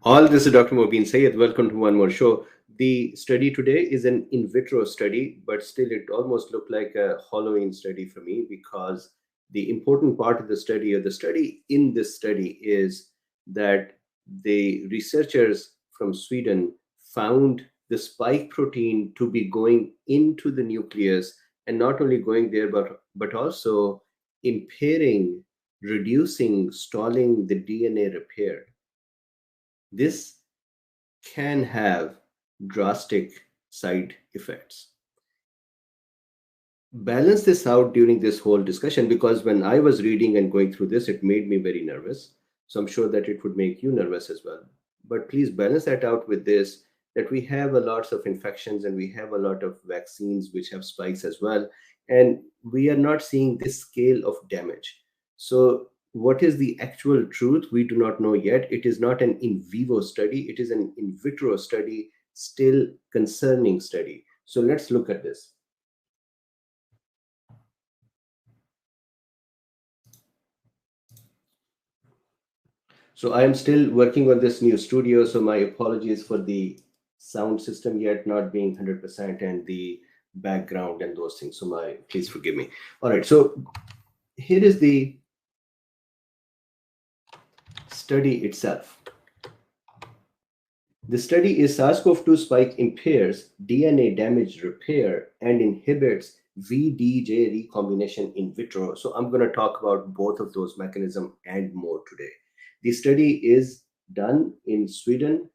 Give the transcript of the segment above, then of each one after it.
All this is Dr. Mobeen Sayed. Welcome to one more show. The study today is an in vitro study, but still it almost looked like a Halloween study for me because the important part of the study, or the study in this study, is that the researchers from Sweden found the spike protein to be going into the nucleus, and not only going there, but also impairing, reducing, stalling the DNA repair. This can have drastic side effects. Balance this out during this whole discussion, because when I was reading and going through this, it made me very nervous. So I'm sure that it would make you nervous as well. But please balance that out with this, that we have a lots of infections and we have a lot of vaccines which have spikes as well. And we are not seeing this scale of damage. So what is the actual truth? We do not know yet. It is not an in vivo study. It is an in vitro study, still concerning study. So let's look at this. So I am still working on this new studio, so my apologies for the sound system yet not being 100% and the background and those things. So please forgive me. All right, so here is the study itself. The study is SARS-CoV-2 spike impairs DNA damage repair and inhibits VDJ recombination in vitro. So I'm going to talk about both of those mechanisms and more today. The study is done in Sweden,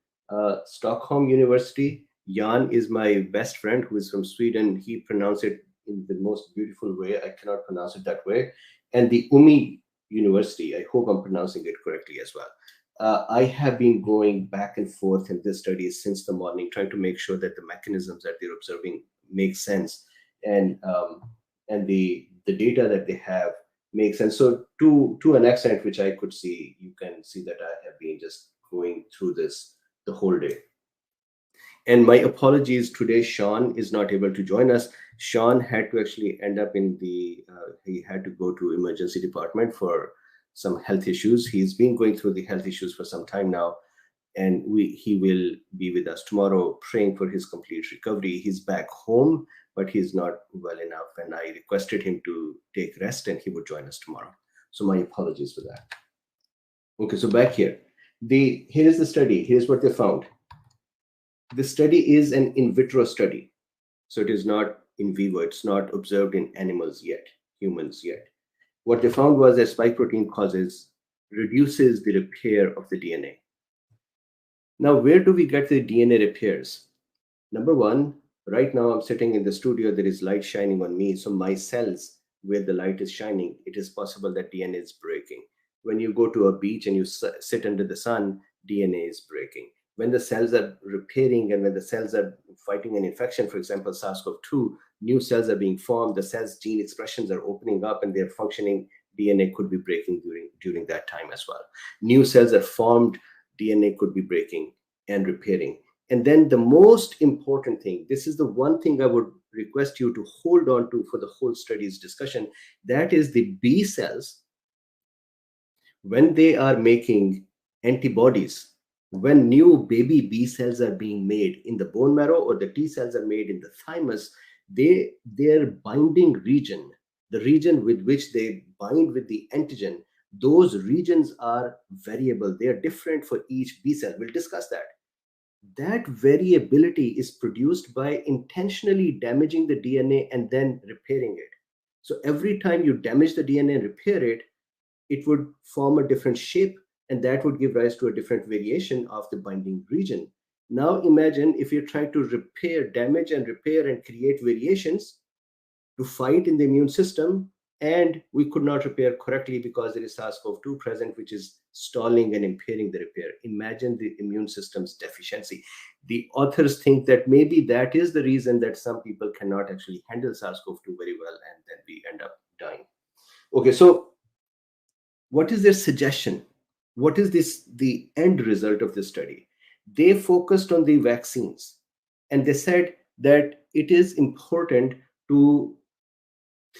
Stockholm University. Jan is my best friend who is from Sweden. He pronounced it in the most beautiful way. I cannot pronounce it that way. And the UMI University, I hope I'm pronouncing it correctly as well. I have been going back and forth in this study since the morning, trying to make sure that the mechanisms that they're observing make sense, and the data that they have makes sense. So to an extent which I could see, you can see that I have been just going through this the whole day. And my apologies today, Sean is not able to join us. Sean had to actually end up in he had to go to emergency department for some health issues. He's been going through the health issues for some time now, and he will be with us tomorrow, praying for his complete recovery. He's back home, but he's not well enough, and I requested him to take rest, and he would join us tomorrow. So my apologies for that. Okay, so back here. Here's the study. Here's what they found. The study is an in vitro study. So it is not in vivo. It's not observed in animals yet, humans yet. What they found was that spike protein reduces the repair of the DNA. Now, where do we get the DNA repairs? Number one, right now I'm sitting in the studio, there is light shining on me. So my cells, where the light is shining, it is possible that DNA is breaking. When you go to a beach and you sit under the sun, DNA is breaking. When the cells are repairing and when the cells are fighting an infection, for example, SARS-CoV-2, new cells are being formed, the cells gene expressions are opening up and they're functioning, DNA could be breaking during that time as well. New cells are formed, DNA could be breaking and repairing. And then the most important thing, this is the one thing I would request you to hold on to for the whole study's discussion, that is the B cells, when they are making antibodies, when new baby B cells are being made in the bone marrow or the T cells are made in the thymus, their binding region, the region with which they bind with the antigen, those regions are variable. They are different for each B cell. We'll discuss that. That variability is produced by intentionally damaging the DNA and then repairing it. So every time you damage the DNA and repair it, it would form a different shape, and that would give rise to a different variation of the binding region. Now imagine if you're trying to damage and repair and create variations to fight in the immune system, and we could not repair correctly because there is SARS-CoV-2 present, which is stalling and impairing the repair. Imagine the immune system's deficiency. The authors think that maybe that is the reason that some people cannot actually handle SARS-CoV-2 very well, and then we end up dying. Okay, so what is their suggestion? What is the end result of this study? They focused on the vaccines, and they said that it is important to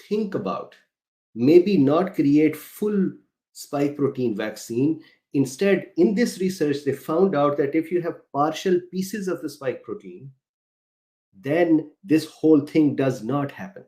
think about maybe not create full spike protein vaccine Instead, in this research, they found out that if you have partial pieces of the spike protein, then this whole thing does not happen.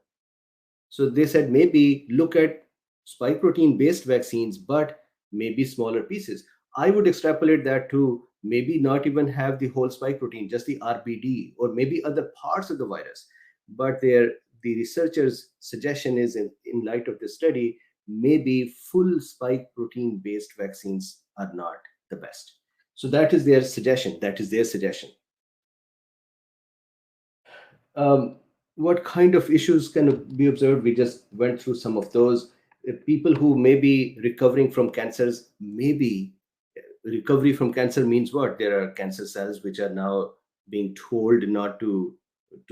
So they said maybe look at spike protein based vaccines, but maybe smaller pieces. I would extrapolate that to maybe not even have the whole spike protein, just the RBD or maybe other parts of the virus. But the researchers' suggestion is in light of this study, maybe full spike protein based vaccines are not the best. So that is their suggestion. That is their suggestion. Um, what kind of issues can be observed? We just went through some of those. People who may be recovering from cancers, maybe recovery from cancer means what? There are cancer cells which are now being told not to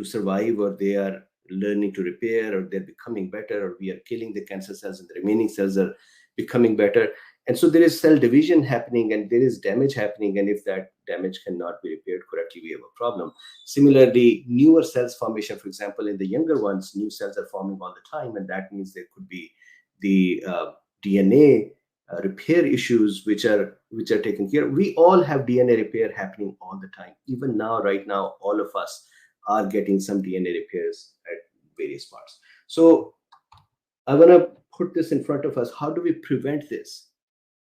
survive, or they are learning to repair, or they're becoming better, or we are killing the cancer cells and the remaining cells are becoming better. And so there is cell division happening and there is damage happening. And if that damage cannot be repaired correctly, we have a problem. Similarly, newer cells formation, for example, in the younger ones, new cells are forming all the time. And that means there could be the DNA repair issues which are taken care of. We all have DNA repair happening all the time. Even now, right now, all of us are getting some DNA repairs at various parts. So I want to put this in front of us. How do we prevent this?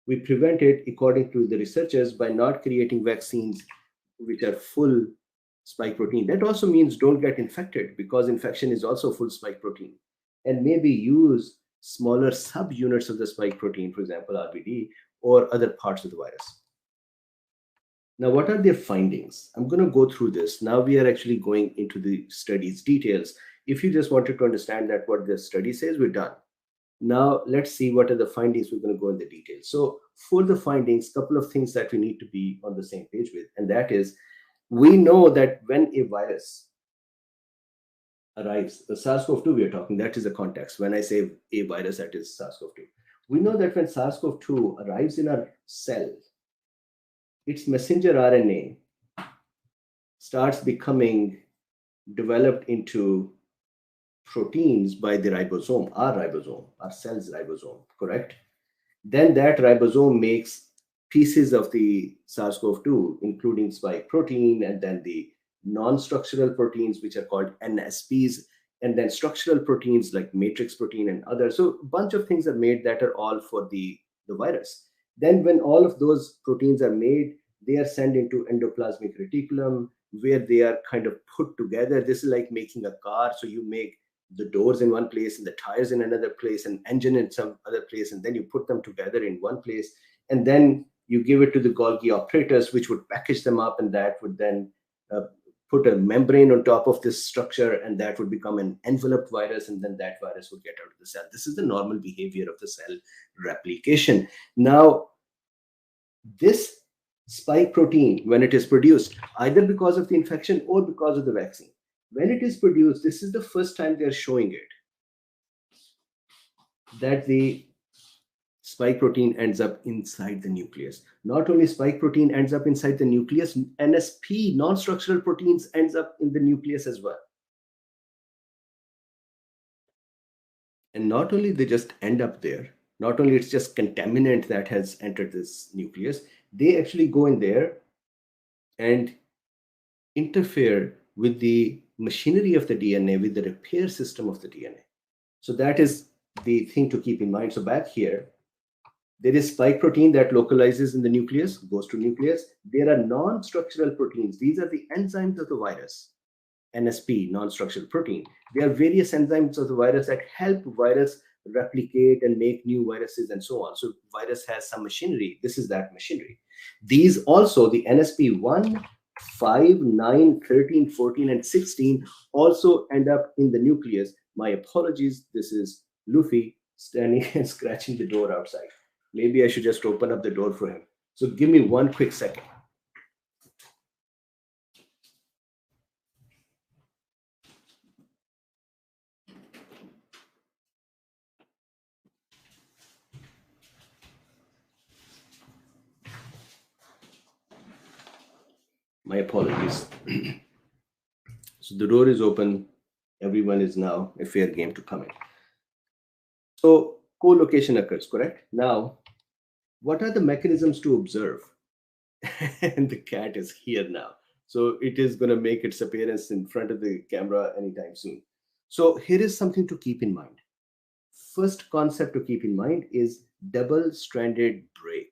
We prevent it, according to the researchers, by not creating vaccines which are full spike protein. That also means don't get infected, because infection is also full spike protein. And maybe use smaller subunits of the spike protein, for example, RBD, or other parts of the virus. Now, what are their findings? I'm going to go through this. Now we are actually going into the study's details. If you just wanted to understand that what the study says, we're done. Now let's see what are the findings. We're going to go in the details. So for the findings, couple of things that we need to be on the same page with, and that is, we know that when a virus arrives, the SARS-CoV-2 we are talking, that is the context. When I say a virus, that is SARS-CoV-2. We know that when SARS-CoV-2 arrives in our cell, its messenger RNA starts becoming developed into proteins by the ribosome, our cell's ribosome, correct? Then that ribosome makes pieces of the SARS-CoV-2, including spike protein, and then the non-structural proteins, which are called NSPs, and then structural proteins like matrix protein and others. So a bunch of things are made that are all for the virus. Then when all of those proteins are made, they are sent into endoplasmic reticulum, where they are kind of put together. This is like making a car. So you make the doors in one place and the tires in another place and engine in some other place, and then you put them together in one place, and then you give it to the Golgi operators, which would package them up, and that would then put a membrane on top of this structure, and that would become an enveloped virus, and then that virus would get out of the cell. This is the normal behavior of the cell replication. Now, this spike protein, when it is produced, either because of the infection or because of the vaccine, when it is produced, this is the first time they're showing it, that the spike protein ends up inside the nucleus. Not only spike protein ends up inside the nucleus, NSP, non-structural proteins, ends up in the nucleus as well. And not only they just end up there, not only it's just contaminant that has entered this nucleus, they actually go in there and interfere with the machinery of the DNA, with the repair system of the DNA. So that is the thing to keep in mind. So back here, there is spike protein that localizes in the nucleus, goes to nucleus. There are non-structural proteins. These are the enzymes of the virus. NSP, non-structural protein. There are various enzymes of the virus that help virus replicate and make new viruses and so on. So virus has some machinery. This is that machinery. These also, the NSP1, 5, 9, 13, 14, and 16 also end up in the nucleus. My apologies. This is Luffy standing and scratching the door outside. Maybe I should just open up the door for him. So give me one quick second. My apologies. So the door is open. Everyone is now a fair game to come in. So co-location occurs, correct? Now, What are the mechanisms to observe? And the cat is here now. So it is going to make its appearance in front of the camera anytime soon. So here is something to keep in mind. First concept to keep in mind is double stranded break.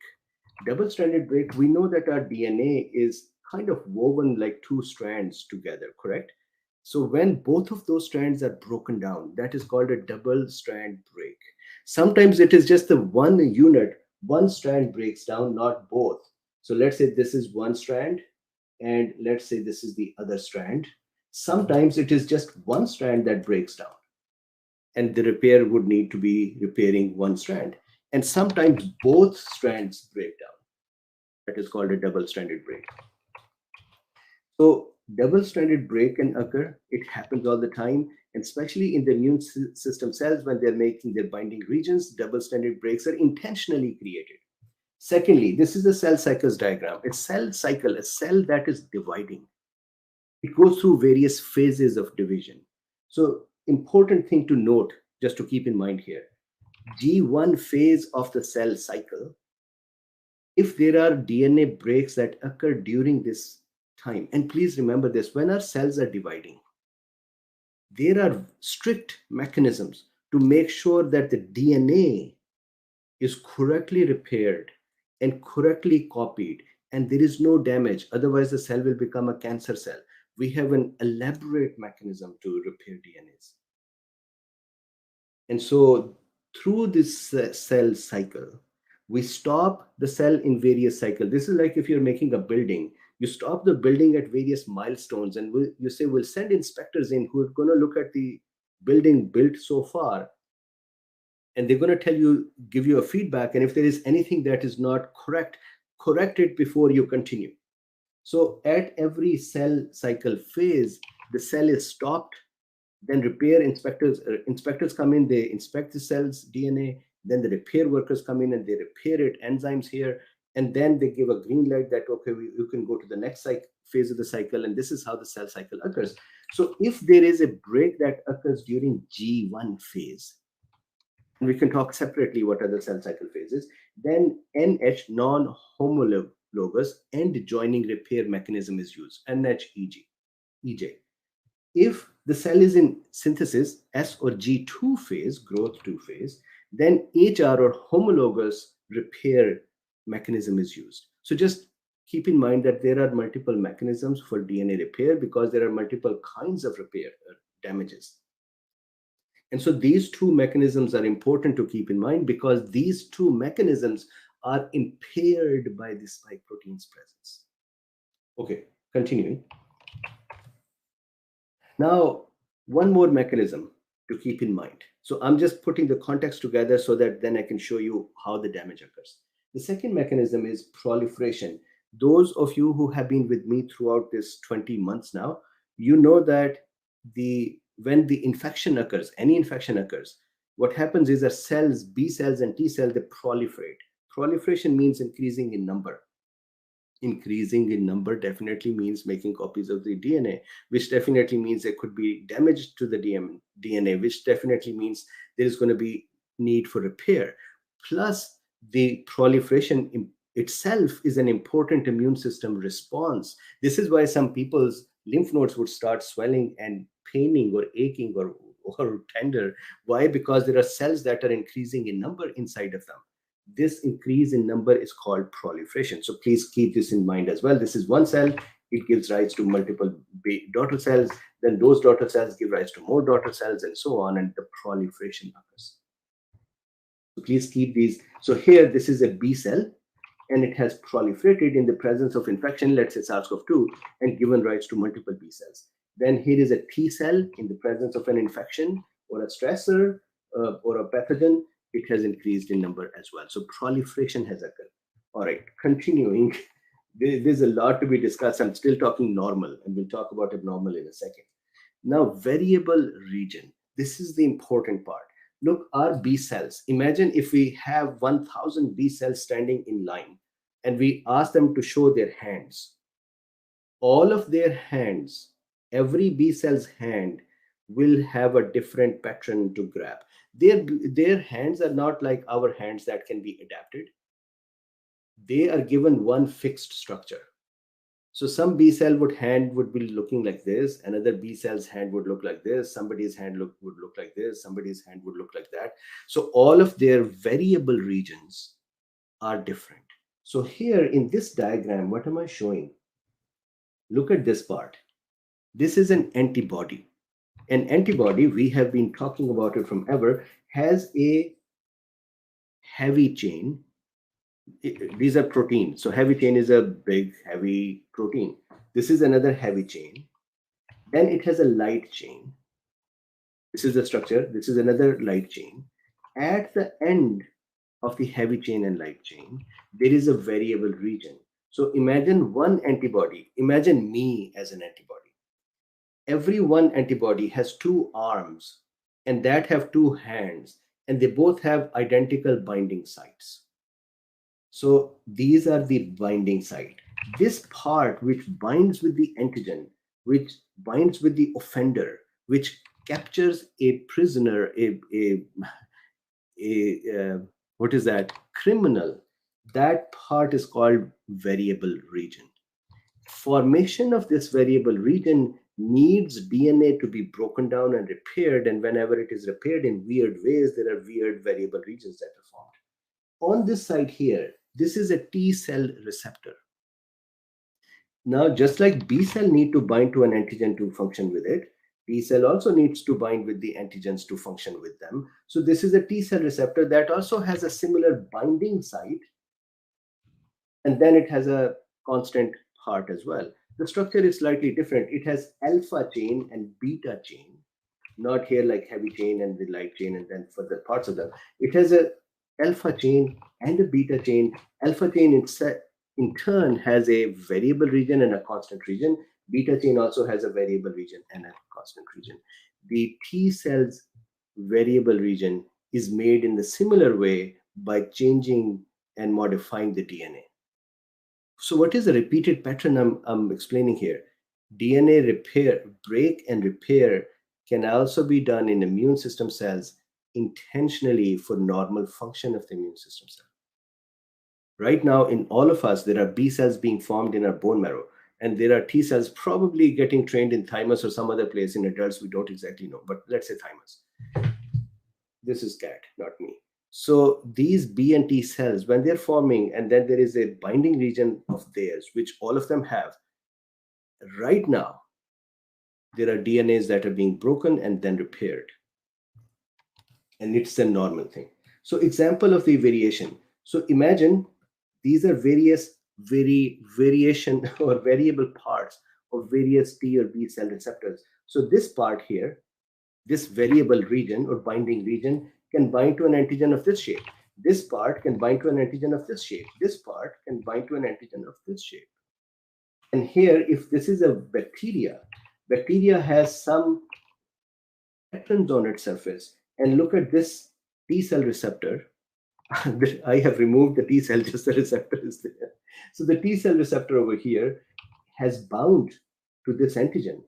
Double stranded break, we know that our DNA is kind of woven like two strands together, correct? So when both of those strands are broken down, that is called a double strand break. Sometimes it is just the one unit, one strand breaks down, not both. So let's say this is one strand, and let's say this is the other strand. Sometimes it is just one strand that breaks down, and the repair would need to be repairing one strand. And sometimes both strands break down. That is called a double stranded break. So double stranded break can occur. It happens all the time, and especially in the immune system cells when they're making their binding regions, double stranded breaks are intentionally created. Secondly, this is a cell cycles diagram. A cell cycle, a cell that is dividing. It goes through various phases of division. So important thing to note, just to keep in mind here, G1 phase of the cell cycle, if there are DNA breaks that occur during this time, and please remember this, when our cells are dividing, there are strict mechanisms to make sure that the DNA is correctly repaired and correctly copied, and there is no damage. Otherwise, the cell will become a cancer cell. We have an elaborate mechanism to repair DNAs. And so, through this cell cycle, we stop the cell in various cycles. This is like if you're making a building, you stop the building at various milestones, and you say, we'll send inspectors in who are going to look at the building built so far, and they're going to tell you, give you a feedback, and if there is anything that is not correct, correct it before you continue. So at every cell cycle phase, the cell is stopped, then repair inspectors come in, they inspect the cell's DNA, then the repair workers come in and they repair it, enzymes here, and then they give a green light that okay, you can go to the next phase of the cycle, and this is how the cell cycle occurs. So if there is a break that occurs during G1 phase, and we can talk separately what are the cell cycle phases, then NH, non-homologous end joining repair mechanism is used, NHEJ. If the cell is in synthesis, S or G2 phase, growth 2 phase, then HR or homologous repair mechanism is used. So just keep in mind that there are multiple mechanisms for DNA repair because there are multiple kinds of repair damages. And so these two mechanisms are important to keep in mind because these two mechanisms are impaired by the spike protein's presence. Okay, continuing. Now, one more mechanism to keep in mind. So I'm just putting the context together so that then I can show you how the damage occurs. The second mechanism is proliferation. Those of you who have been with me throughout this 20 months now, you know that when the infection occurs, any infection occurs, what happens is that cells, B cells and T cells, they proliferate. Proliferation means increasing in number. Increasing in number definitely means making copies of the DNA, which definitely means there could be damage to the DNA, which definitely means there is going to be need for repair. Plus, the proliferation itself is an important immune system response. This is why some people's lymph nodes would start swelling and paining or aching or tender. Why? Because there are cells that are increasing in number inside of them. This increase in number is called proliferation. So please keep this in mind as well. This is one cell. It gives rise to multiple daughter cells. Then those daughter cells give rise to more daughter cells and so on. And the proliferation occurs. So please keep these. So here, this is a B cell, and it has proliferated in the presence of infection, let's say SARS-CoV-2, and given rise to multiple B cells. Then here is a T cell in the presence of an infection or a stressor or a pathogen. It has increased in number as well. So proliferation has occurred. All right, continuing. There's a lot to be discussed. I'm still talking normal, and we'll talk about abnormal in a second. Now, variable region. This is the important part. Look, our B cells. Imagine if we have 1,000 B cells standing in line, and we ask them to show their hands. All of their hands, every B cell's hand will have a different pattern to grab. Their hands are not like our hands that can be adapted. they are given one fixed structure. So some B cell hand would be looking like this, another B cell's hand would look like this, somebody's hand would look like this, somebody's hand would look like that. So all of their variable regions are different. So here in this diagram, what am I showing? Look at this part. This is an antibody. An antibody, we have been talking about it from ever, has a heavy chain. These are proteins. So heavy chain is a big, heavy protein. This is another heavy chain. Then it has a light chain. This is the structure. This is another light chain. At the end of the heavy chain and light chain, there is a variable region. So imagine one antibody. Imagine me as an antibody. Every one antibody has two arms and that have two hands, and they both have identical binding sites. So these are the binding site. This part which binds with the antigen, which binds with the offender, which captures a prisoner, what is that? Criminal. That part is called variable region. Formation of this variable region needs DNA to be broken down and repaired, and whenever it is repaired in weird ways, there are weird variable regions that are formed. On this side here, this is a T cell receptor. Now, just like B cell need to bind to an antigen to function with it, T cell also needs to bind with the antigens to function with them. So this is a T cell receptor that also has a similar binding site, and then it has a constant part as well. The structure is slightly different. It has alpha chain and beta chain, not here like heavy chain and the light chain and then further parts of them. It has a alpha chain and a beta chain. Alpha chain in turn has a variable region and a constant region. Beta chain also has a variable region and a constant region. The T cell's variable region is made in the similar way by changing and modifying the DNA. So what is the repeated pattern I'm explaining here? DNA repair, break and repair can also be done in immune system cells intentionally for normal function of the immune system cell. Right now, in all of us, there are B cells being formed in our bone marrow, and there are T cells probably getting trained in thymus or some other place in adults. We don't exactly know, but let's say thymus. This is cat, not me. So these B and T cells, when they're forming, and then there is a binding region of theirs, which all of them have, right now, there are DNAs that are being broken and then repaired. And it's a normal thing. So example of the variation. So imagine these are variation or variable parts of various T or B cell receptors. So this part here, this variable region or binding region can bind to an antigen of this shape. This part can bind to an antigen of this shape. This part can bind to an antigen of this shape. And here, if this is a bacteria, bacteria has some patterns on its surface. And look at this T cell receptor. I have removed the T cell, just the receptor is there. So the T cell receptor over here has bound to this antigen.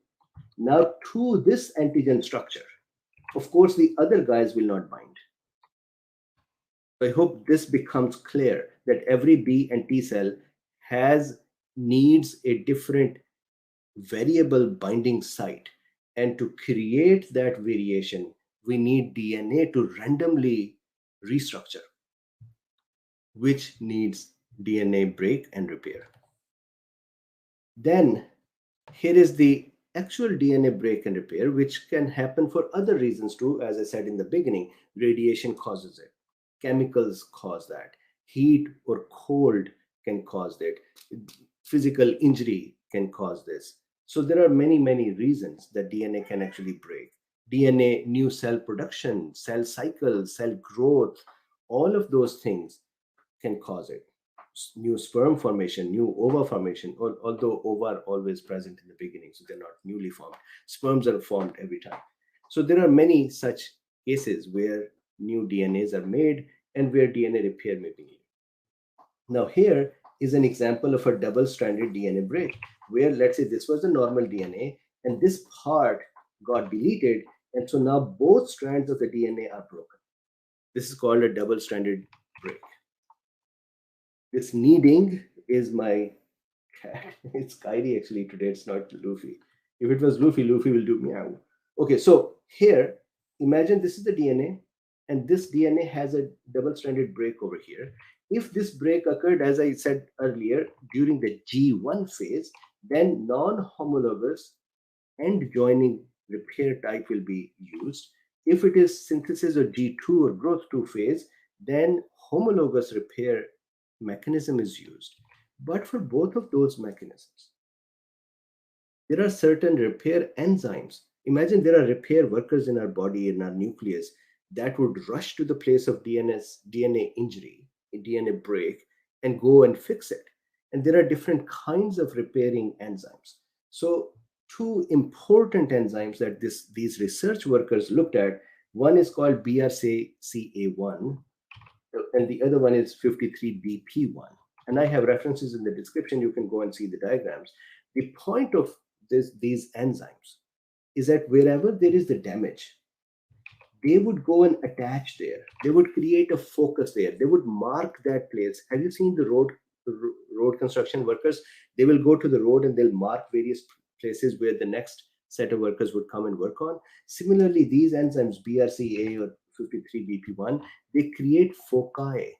Now to this antigen structure, of course, the other guys will not bind. I hope this becomes clear that every B and T cell needs a different variable binding site. And to create that variation, we need DNA to randomly restructure, which needs DNA break and repair. Then here is the actual DNA break and repair, which can happen for other reasons too. As I said in the beginning, radiation causes it. Chemicals cause that. Heat or cold can cause that. Physical injury can cause this. So there are many, many reasons that DNA can actually break. DNA, new cell production, cell cycle, cell growth, all of those things can cause it. New sperm formation, new ova formation, although ova are always present in the beginning, so they're not newly formed. Sperms are formed every time. So there are many such cases where new DNAs are made and where DNA repair may be needed. Now here is an example of a double-stranded DNA break, where let's say this was the normal DNA and this part got deleted, and so now both strands of the DNA are broken. This is called a double-stranded break. This kneading is my cat. It's Kyrie actually today. It's not Luffy. If it was Luffy, Luffy will do meow. Okay, so here, imagine this is the DNA, and this DNA has a double-stranded break over here. If this break occurred, as I said earlier, during the G1 phase, then non-homologous end joining repair type will be used. If it is synthesis or G2 or growth 2 phase, then homologous repair mechanism is used. But for both of those mechanisms, there are certain repair enzymes. Imagine there are repair workers in our body, in our nucleus, that would rush to the place of DNA injury, DNA break, and go and fix it. And there are different kinds of repairing enzymes. So, two important enzymes that these research workers looked at, one is called BRCA1, and the other one is 53BP1. And I have references in the description. You can go and see the diagrams. The point of these enzymes is that wherever there is the damage, they would go and attach there. They would create a focus there. They would mark that place. Have you seen the road construction workers? They will go to the road and they'll mark various places where the next set of workers would come and work on. Similarly, these enzymes, BRCA or 53BP1, they create foci.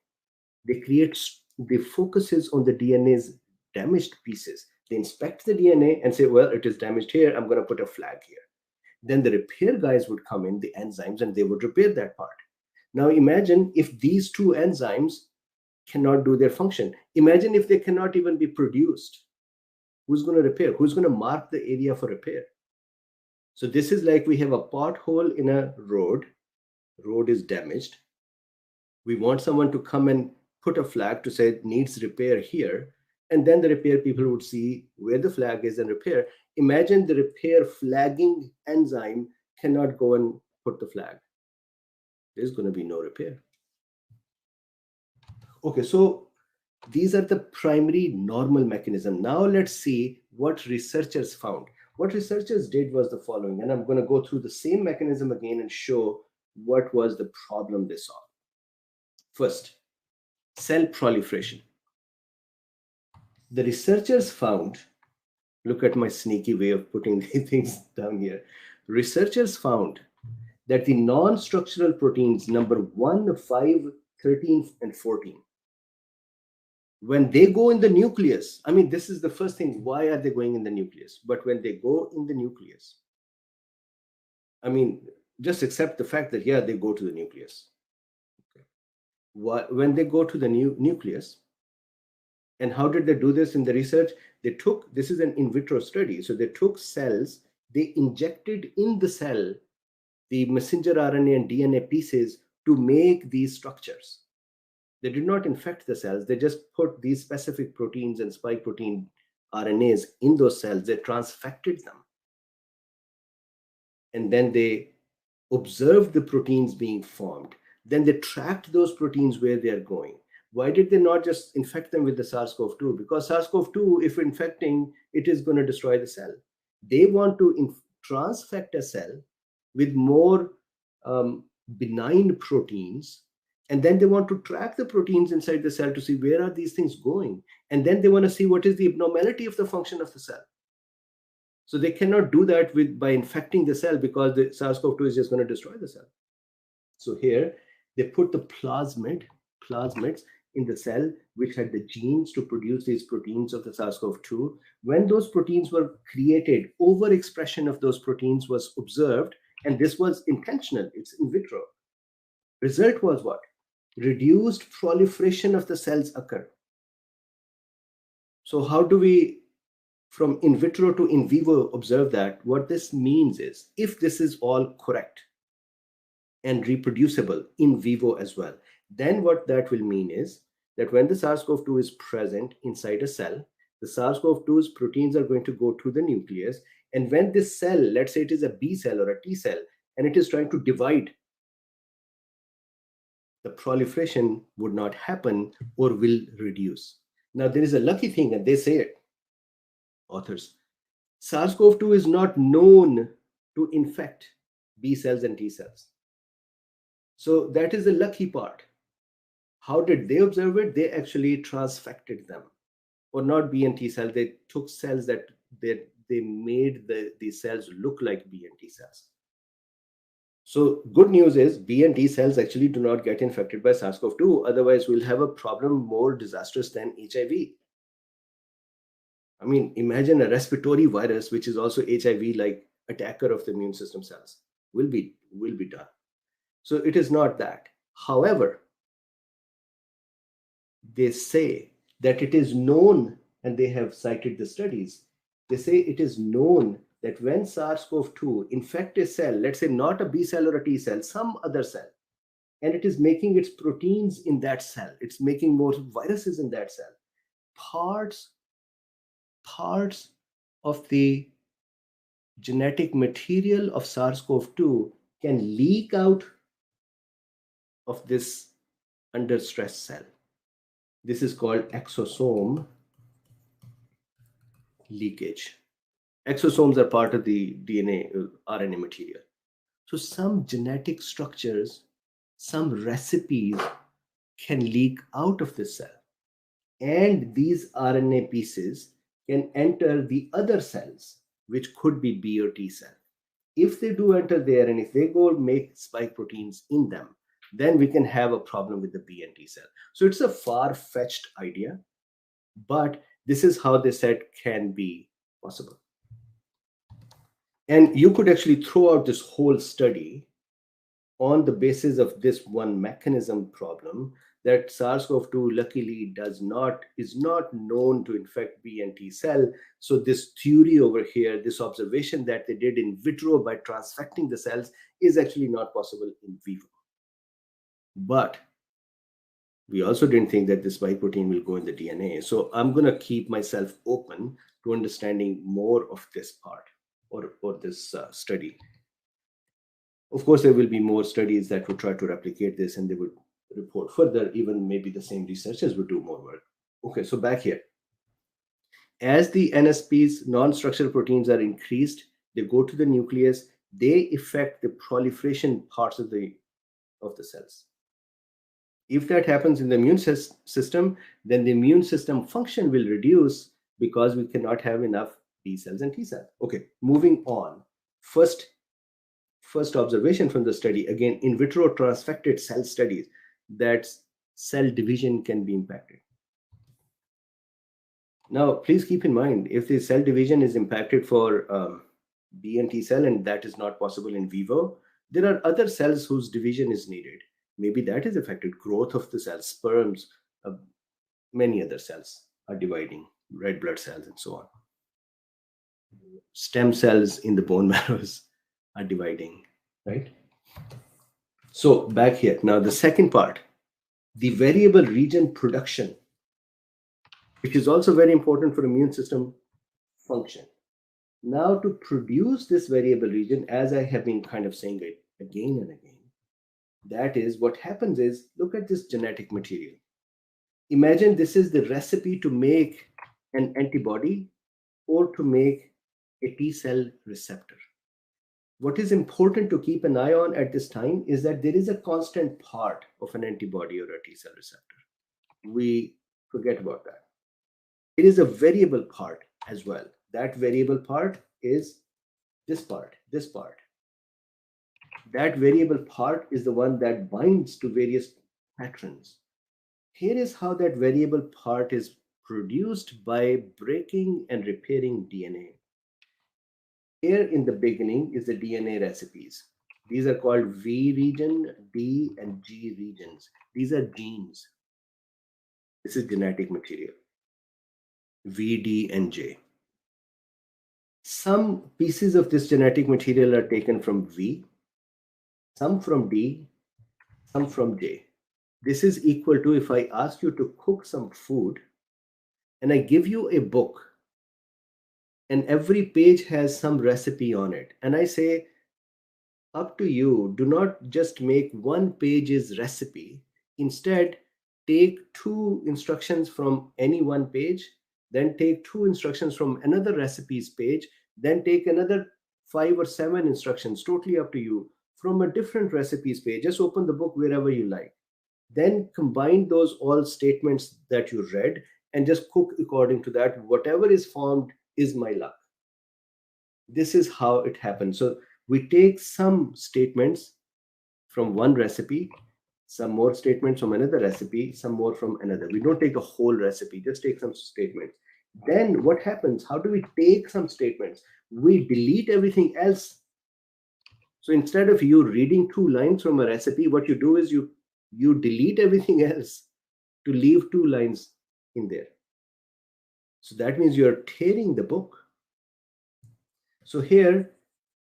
They create the focuses on the DNA's damaged pieces. They inspect the DNA and say, well, it is damaged here. I'm going to put a flag here. Then the repair guys would come in, the enzymes, and they would repair that part. Now imagine if these two enzymes cannot do their function. Imagine if they cannot even be produced. Who's going to repair? Who's going to mark the area for repair? So this is like we have a pothole in a road. Road is damaged. We want someone to come and put a flag to say it needs repair here. And then the repair people would see where the flag is and repair. Imagine the repair flagging enzyme cannot go and put the flag. There's going to be no repair. Okay, so these are the primary normal mechanism. Now let's see what researchers found. What researchers did was the following, and I'm going to go through the same mechanism again and show what was the problem they saw. First, cell proliferation. The researchers found, look at my sneaky way of putting these things down here. Researchers found that the non-structural proteins number 1, 5, 13, and 14, when they go in the nucleus, I mean, this is the first thing, why are they going in the nucleus? But when they go in the nucleus, I mean, just accept the fact that, yeah, they go to the nucleus. Okay. When they go to the nucleus, and how did they do this in the research? They took, this is an in vitro study, so they took cells, they injected in the cell the messenger RNA and DNA pieces to make these structures. They did not infect the cells, they just put these specific proteins and spike protein RNAs in those cells, they transfected them. And then they observed the proteins being formed. Then they tracked those proteins where they are going. Why did they not just infect them with the SARS-CoV-2? Because SARS-CoV-2, if infecting, it is going to destroy the cell. They want to transfect a cell with more benign proteins, and then they want to track the proteins inside the cell to see where are these things going. And then they want to see what is the abnormality of the function of the cell. So they cannot do that by infecting the cell, because the SARS-CoV-2 is just going to destroy the cell. So here they put the plasmids in the cell which had the genes to produce these proteins of the SARS-CoV-2. When those proteins were created, overexpression of those proteins was observed, and this was intentional, it's in vitro. Result was what? Reduced proliferation of the cells occur. So how do we, from in vitro to in vivo, observe that? What this means is, if this is all correct and reproducible in vivo as well, then what that will mean is that when the SARS-CoV-2 is present inside a cell, the SARS-CoV-2's proteins are going to go to the nucleus. And when this cell, let's say it is a B cell or a T cell, and it is trying to divide, the proliferation would not happen or will reduce. Now, there is a lucky thing, and they say it, authors. SARS-CoV-2 is not known to infect B cells and T cells. So that is the lucky part. How did they observe it? They actually transfected them, or not B and T cells. They took cells they made these cells look like B and T cells. So good news is B and T cells actually do not get infected by SARS-CoV-2. Otherwise, we'll have a problem more disastrous than HIV. I mean, imagine a respiratory virus, which is also HIV-like attacker of the immune system cells. Will be done. So it is not that. However, they say that it is known, and they have cited the studies, they say it is known that when SARS-CoV-2 infect a cell, let's say not a B cell or a T cell, some other cell, and it is making its proteins in that cell, it's making more viruses in that cell, parts of the genetic material of SARS-CoV-2 can leak out of this under stress cell. This is called exosome leakage. Exosomes are part of the DNA, RNA material. So some genetic structures, some recipes can leak out of the cell. And these RNA pieces can enter the other cells, which could be B or T cell. If they do enter there, and if they go make spike proteins in them, then we can have a problem with the B and T cell. So it's a far-fetched idea, but this is how they said can be possible. And you could actually throw out this whole study on the basis of this one mechanism problem, that SARS-CoV-2 luckily is not known to infect B and T cell. So this theory over here, this observation that they did in vitro by transfecting the cells, is actually not possible in vivo. But we also didn't think that the spike protein will go in the DNA. So I'm going to keep myself open to understanding more of this part, or this study. Of course, there will be more studies that would try to replicate this, and they would report further. Even maybe the same researchers would do more work. Okay, so back here. As the NSPs, non-structural proteins, are increased, they go to the nucleus, they affect the proliferation parts of the cells. If that happens in the immune system, then the immune system function will reduce because we cannot have enough B cells and T cells. Okay, moving on. First observation from the study, again, in vitro transfected cell studies, that cell division can be impacted. Now, please keep in mind, if the cell division is impacted for B and T cell, and that is not possible in vivo, there are other cells whose division is needed. Maybe that is affected. Growth of the cells, sperms, many other cells are dividing, red blood cells and so on. Stem cells in the bone marrows are dividing, right? So back here, now the second part, the variable region production, which is also very important for immune system function. Now, to produce this variable region, as I have been kind of saying it again and again, that is, what happens is, look at this genetic material. Imagine this is the recipe to make an antibody or to make a T cell receptor. What is important to keep an eye on at this time is that there is a constant part of an antibody or a T cell receptor. We forget about that. It is a variable part as well. That variable part is this part, this part. That variable part is the one that binds to various patterns. Here is how that variable part is produced by breaking and repairing DNA. Here in the beginning is the DNA recipes. These are called V region, D, and G regions. These are genes. This is genetic material. V, D, and J. Some pieces of this genetic material are taken from V, some from D, some from J. This is equal to, if I ask you to cook some food and I give you a book and every page has some recipe on it, and I say, up to you, do not just make one page's recipe. Instead, take 2 instructions from any one page, then take 2 instructions from another recipes page, then take another 5 or 7 instructions, totally up to you, from a different recipes page. Just open the book wherever you like. Then combine those all statements that you read and just cook according to that. Whatever is formed is my luck. This is how it happens. So we take some statements from one recipe, some more statements from another recipe, some more from another. We don't take a whole recipe, just take some statements. Then what happens? How do we take some statements? We delete everything else. So instead of you reading 2 lines from a recipe, what you do is you delete everything else to leave 2 lines in there. So that means you're tearing the book. So here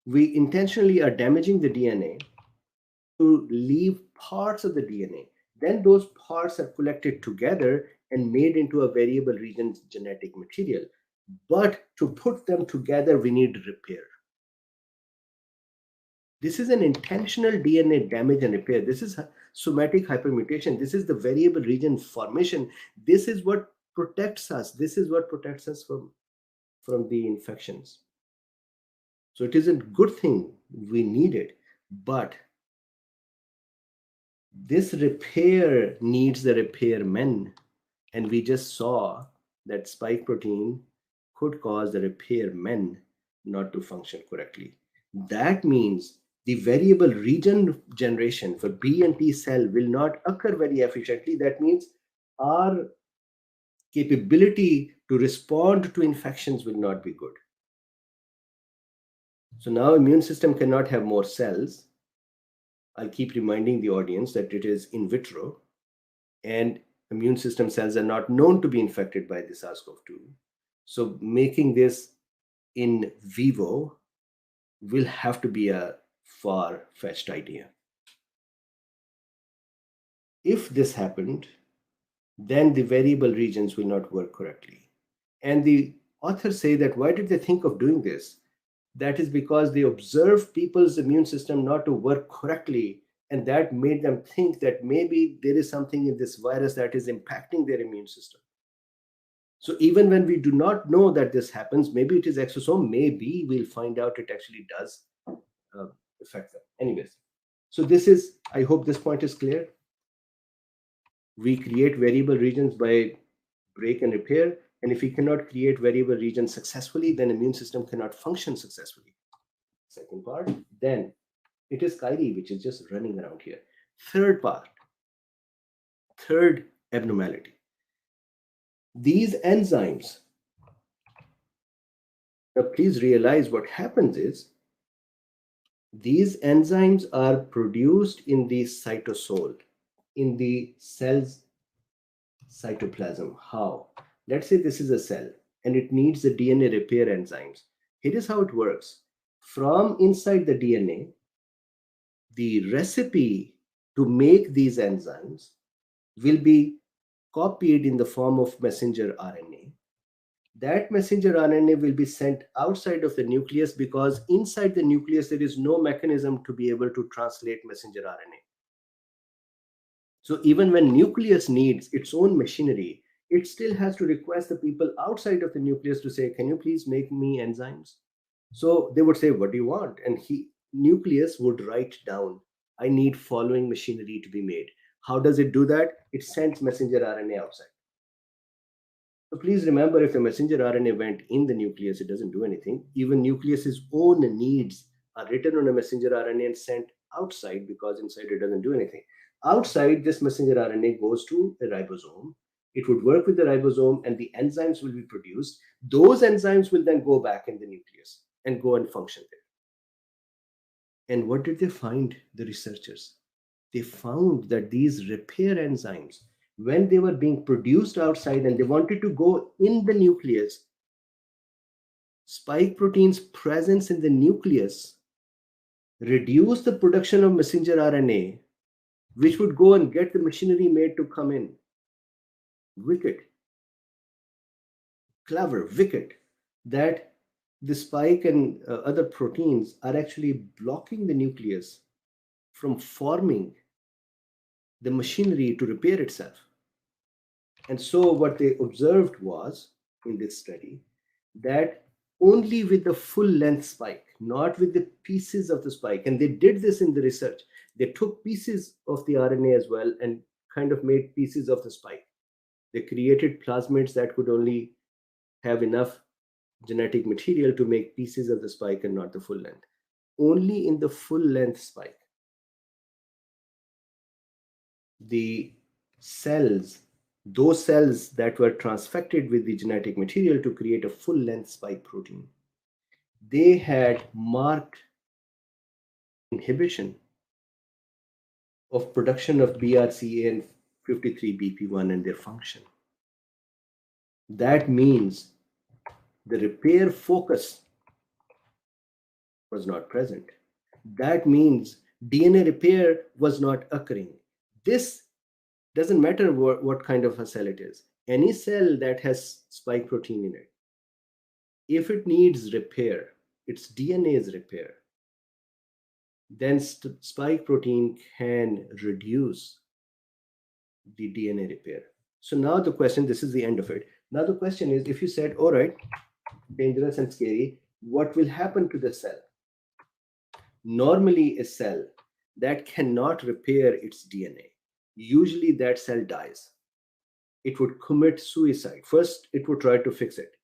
we intentionally are damaging the DNA to leave parts of the DNA. Then those parts are collected together and made into a variable region genetic material. But to put them together, we need repair. This is an intentional DNA damage and repair. This is somatic hypermutation. This is the variable region formation. This is what protects us. This is what protects us from the infections. So it is a good thing. We need it. But this repair needs the repairmen. And we just saw that spike protein could cause the repairmen not to function correctly. That means the variable region generation for B and T cell will not occur very efficiently. That means our capability to respond to infections will not be good. So now immune system cannot have more cells. I'll keep reminding the audience that it is in vitro, and immune system cells are not known to be infected by the SARS-CoV-2. So making this in vivo will have to be a far-fetched idea. If this happened, then the variable regions will not work correctly. And the authors say that why did they think of doing this? That is because they observed people's immune system not to work correctly, and that made them think that maybe there is something in this virus that is impacting their immune system. So even when we do not know that this happens, maybe it is exosome, maybe we'll find out it actually does affect them. Anyways, so this is, I hope this point is clear. We create variable regions by break and repair. And if we cannot create variable regions successfully, then immune system cannot function successfully. Second part, then it is Kyrie, which is just running around here. Third part, third abnormality. These enzymes, now please realize what happens is these enzymes are produced in the cytosol, in the cell's cytoplasm. How? Let's say this is a cell and it needs the DNA repair enzymes. Here is how it works. From inside the DNA, the recipe to make these enzymes will be copied in the form of messenger RNA. That messenger RNA will be sent outside of the nucleus because inside the nucleus there is no mechanism to be able to translate messenger RNA. So even when nucleus needs its own machinery, it still has to request the people outside of the nucleus to say, can you please make me enzymes? So they would say, what do you want? And nucleus would write down, I need following machinery to be made. How does it do that? It sends messenger RNA outside. So please remember, if the messenger RNA went in the nucleus, it doesn't do anything. Even nucleus's own needs are written on a messenger RNA and sent outside because inside it doesn't do anything. Outside, this messenger RNA goes to a ribosome. It would work with the ribosome and the enzymes will be produced. Those enzymes will then go back in the nucleus and go and function there. And what did they find, the researchers? They found that these repair enzymes, when they were being produced outside and they wanted to go in the nucleus, spike protein's presence in the nucleus reduced the production of messenger RNA, which would go and get the machinery made to come in. Wicked. Clever, wicked. That the spike and other proteins are actually blocking the nucleus from forming the machinery to repair itself. And so what they observed was, in this study, that only with the full length spike, not with the pieces of the spike, and they did this in the research. They took pieces of the RNA as well and kind of made pieces of the spike. They created plasmids that could only have enough genetic material to make pieces of the spike and not the full length. Only in the full length spike, the cells, those cells that were transfected with the genetic material to create a full length spike protein, they had marked inhibition of production of BRCA and 53BP1 and their function. That means the repair focus was not present. That means DNA repair was not occurring. This doesn't matter what kind of a cell it is. Any cell that has spike protein in it, if it needs repair, its DNA's repair, then spike protein can reduce the DNA repair. So now the question, this is the end of it. Now the question is, if you said, all right, dangerous and scary, what will happen to the cell? Normally a cell that cannot repair its DNA, usually that cell dies. It would commit suicide. First, it would try to fix it.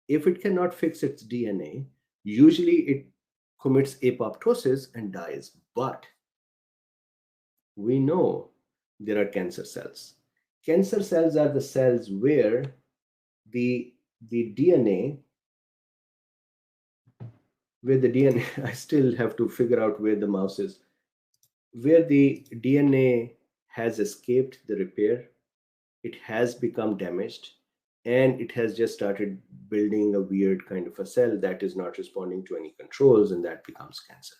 If it cannot fix its DNA, usually it commits apoptosis and dies. But we know there are cancer cells. Cancer cells are the cells where the DNA, I still have to figure out where the mouse is, where the DNA has escaped the repair, it has become damaged, and it has just started building a weird kind of a cell that is not responding to any controls, and that becomes cancer.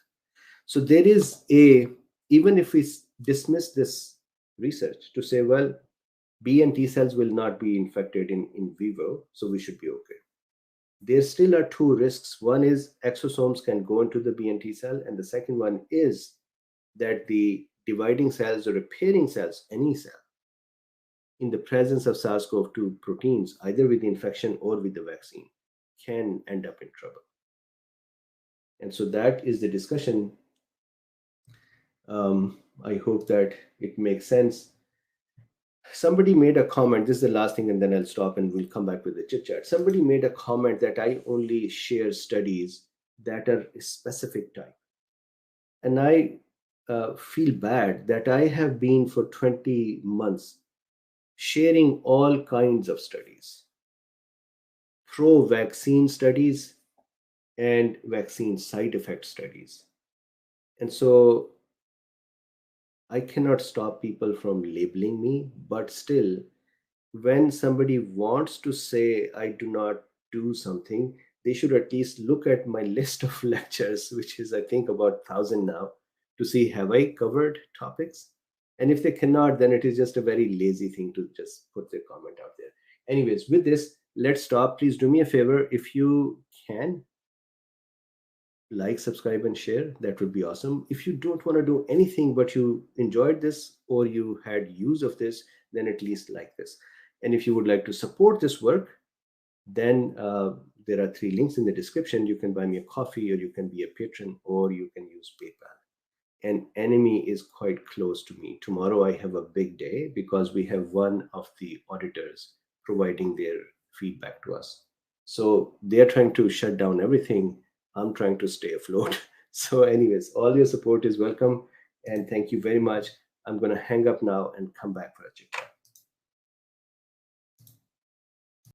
So there is even if we dismiss this research to say, well, B and T cells will not be infected in vivo, so we should be okay. There still are two risks. One is exosomes can go into the B and T cell, and the second one is that the dividing cells or repairing cells, any cell, in the presence of SARS-CoV-2 proteins, either with the infection or with the vaccine, can end up in trouble. And so that is the discussion. I hope that it makes sense. Somebody made a comment, this is the last thing, and then I'll stop and we'll come back with the chit chat. Somebody made a comment that I only share studies that are a specific type. And I feel bad that I have been for 20 months sharing all kinds of studies, pro-vaccine studies and vaccine side effect studies. And so I cannot stop people from labeling me, but still, when somebody wants to say I do not do something, they should at least look at my list of lectures, which is I think about 1,000 now, to see have I covered topics. And if they cannot, then it is just a very lazy thing to just put their comment out there. Anyways, with this, let's stop. Please do me a favor. If you can, like, subscribe, and share. That would be awesome. If you don't want to do anything, but you enjoyed this or you had use of this, then at least like this. And if you would like to support this work, then there are 3 links in the description. You can buy me a coffee, or you can be a patron, or you can use PayPal. And Enemy is quite close to me. Tomorrow I have a big day because we have one of the auditors providing their feedback to us. So they're trying to shut down everything. I'm trying to stay afloat. So anyways, all your support is welcome. And thank you very much. I'm going to hang up now and come back for a chit chat.